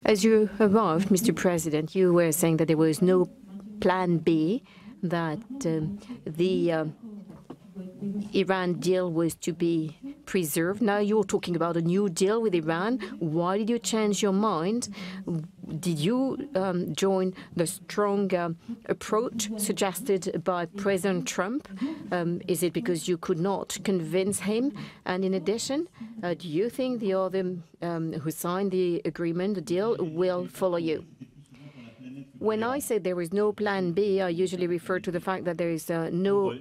As you arrived, Mr. President, you were saying that there was no plan B, that the Iran deal was to be preserved. Now you're talking about a new deal with Iran. Why did you change your mind? Did you join the strong approach suggested by President Trump? Is it because you could not convince him? And in addition, do you think the other who signed the agreement, the deal, will follow you? When I say there is no plan B, I usually refer to the fact that there is no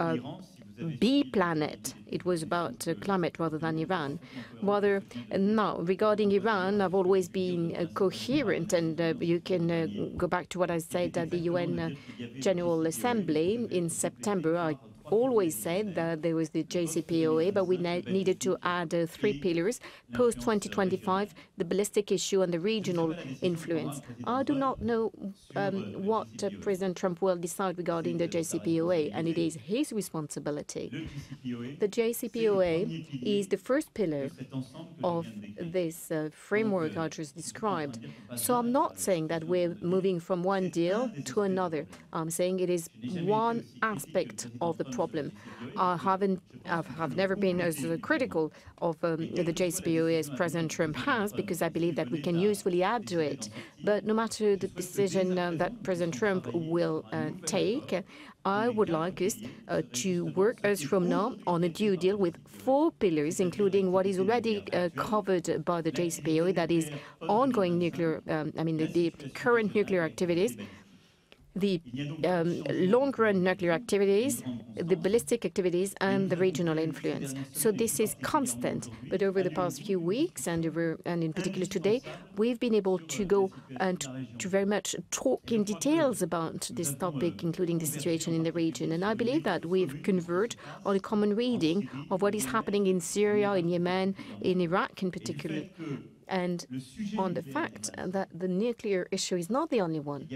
B planet. It was about climate rather than Iran. Now, regarding Iran, I've always been coherent, and you can go back to what I said at the UN General Assembly in September. I always said that there was the JCPOA, but we needed to add 3 pillars: post-2025, the ballistic issue, and the regional influence. I do not know what President Trump will decide regarding the JCPOA, and it is his responsibility. The JCPOA is the first pillar of this framework I just described. So I'm not saying that we're moving from one deal to another. I'm saying it is one aspect of the problem. I've never been as critical of the JCPOA as President Trump has, because I believe that we can usefully add to it. But no matter the decision that President Trump will take, I would like us to work as from now on a new deal with 4 pillars, including what is already covered by the JCPOA, that is ongoing nuclear, the current nuclear activities, the long-run nuclear activities, the ballistic activities, and the regional influence. So this is constant. But over the past few weeks, and in particular today, we've been able to go and to very much talk in details about this topic, including the situation in the region. And I believe that we've converged on a common reading of what is happening in Syria, in Yemen, in Iraq in particular, and on the fact that the nuclear issue is not the only one,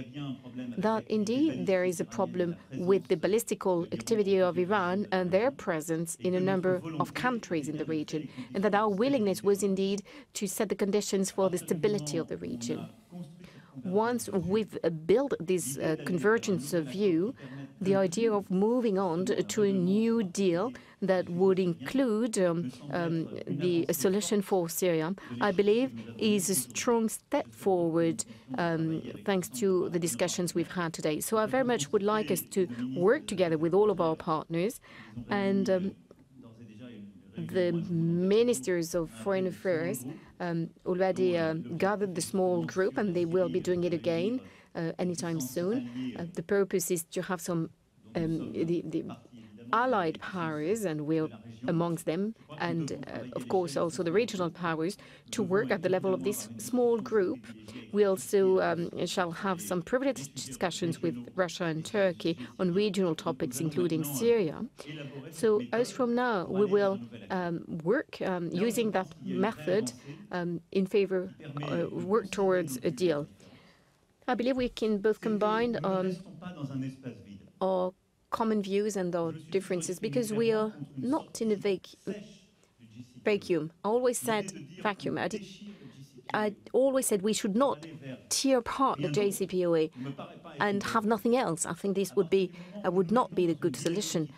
that indeed there is a problem with the ballistical activity of Iran and their presence in a number of countries in the region, and that our willingness was indeed to set the conditions for the stability of the region. Once we've built this convergence of view, the idea of moving on to a new deal that would include the solution for Syria, I believe, is a strong step forward thanks to the discussions we've had today. So I very much would like us to work together with all of our partners, and the ministers of foreign affairs already gathered the small group, and they will be doing it again anytime soon. The purpose is to have some the allied powers, and we're amongst them, and of course also the regional powers, to work at the level of this small group. We also shall have some privileged discussions with Russia and Turkey on regional topics, including Syria. So as from now, we will work using that method in favor, work towards a deal. I believe we can both combine our common views and our differences, because we are not in a vacuum. I always said vacuum. I always said we should not tear apart the JCPOA and have nothing else. I think this would not be the good solution.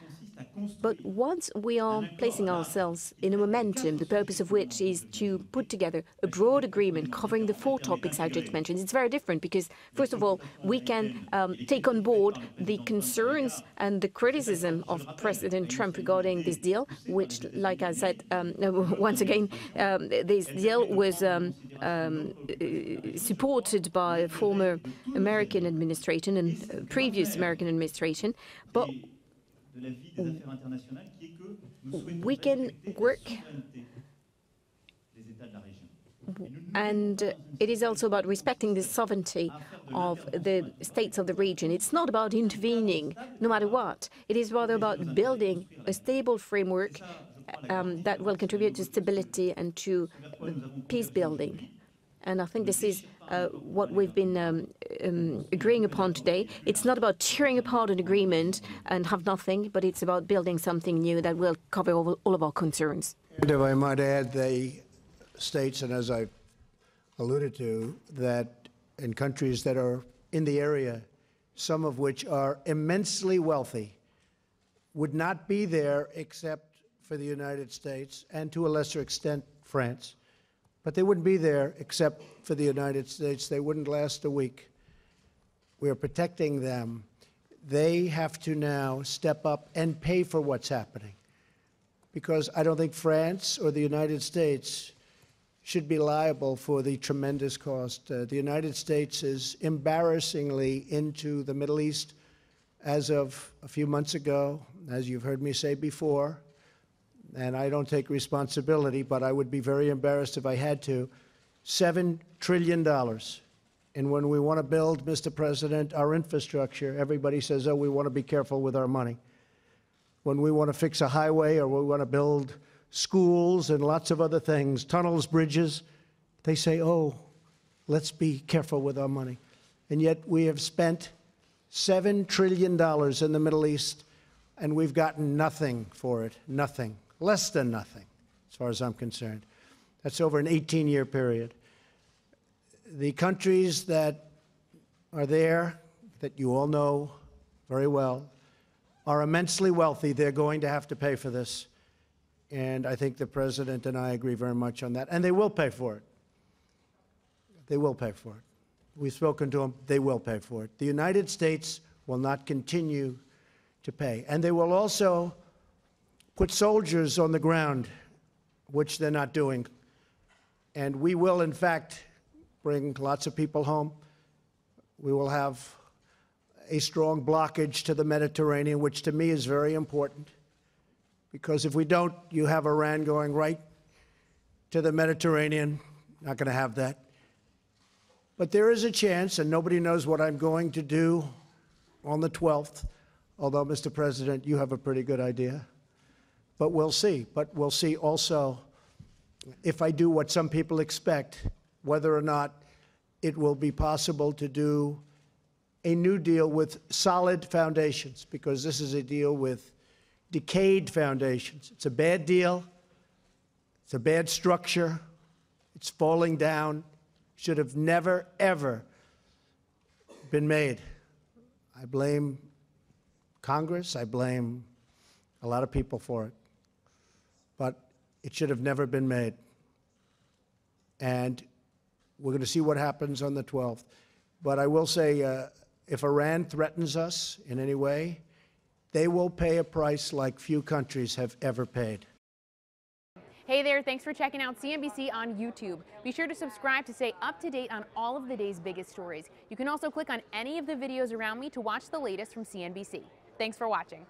But once we are placing ourselves in a momentum, the purpose of which is to put together a broad agreement covering the 4 topics I just mentioned, it's very different, because, first of all, we can take on board the concerns and the criticism of President Trump regarding this deal, which, like I said, once again, this deal was supported by a former American administration and previous American administration. But we can work, and it is also about respecting the sovereignty of the states of the region. It's not about intervening, no matter what. It is rather about building a stable framework that will contribute to stability and to peace building. And I think this is what we've been agreeing upon today. It's not about tearing apart an agreement and have nothing, but it's about building something new that will cover all of our concerns. And if I might add, the states, and as I alluded to, that in countries that are in the area, some of which are immensely wealthy, would not be there except for the United States and to a lesser extent France. But they wouldn't be there except for the United States. They wouldn't last a week. We are protecting them. They have to now step up and pay for what's happening, because I don't think France or the United States should be liable for the tremendous cost. The United States is embarrassingly into the Middle East as of a few months ago, as you've heard me say before, and I don't take responsibility, but I would be very embarrassed if I had to. $7 trillion. And when we want to build, Mr. President, our infrastructure, everybody says, oh, we want to be careful with our money. When we want to fix a highway or we want to build schools and lots of other things, tunnels, bridges, they say, oh, let's be careful with our money. And yet we have spent $7 trillion in the Middle East, and we've gotten nothing for it, nothing, less than nothing, as far as I'm concerned. That's over an 18-year period. The countries that are there, that you all know very well, are immensely wealthy. They're going to have to pay for this. And I think the President and I agree very much on that. And they will pay for it. They will pay for it. We've spoken to them. They will pay for it. The United States will not continue to pay. And they will also put soldiers on the ground, which they're not doing. And we will, in fact, bring lots of people home. We will have a strong blockage to the Mediterranean, which to me is very important. Because if we don't, you have Iran going right to the Mediterranean. Not going to have that. But there is a chance, and nobody knows what I'm going to do on the 12th, although, Mr. President, you have a pretty good idea. But we'll see. But we'll see also if I do what some people expect, whether or not it will be possible to do a new deal with solid foundations, because this is a deal with decayed foundations. It's a bad deal. It's a bad structure. It's falling down. Should have never, ever been made. I blame Congress. I blame a lot of people for it. But it should have never been made. And we're going to see what happens on the 12th. But I will say, if Iran threatens us in any way, they will pay a price like few countries have ever paid. Hey there, thanks for checking out CNBC on YouTube. Be sure to subscribe to stay up to date on all of the day's biggest stories. You can also click on any of the videos around me to watch the latest from CNBC. Thanks for watching.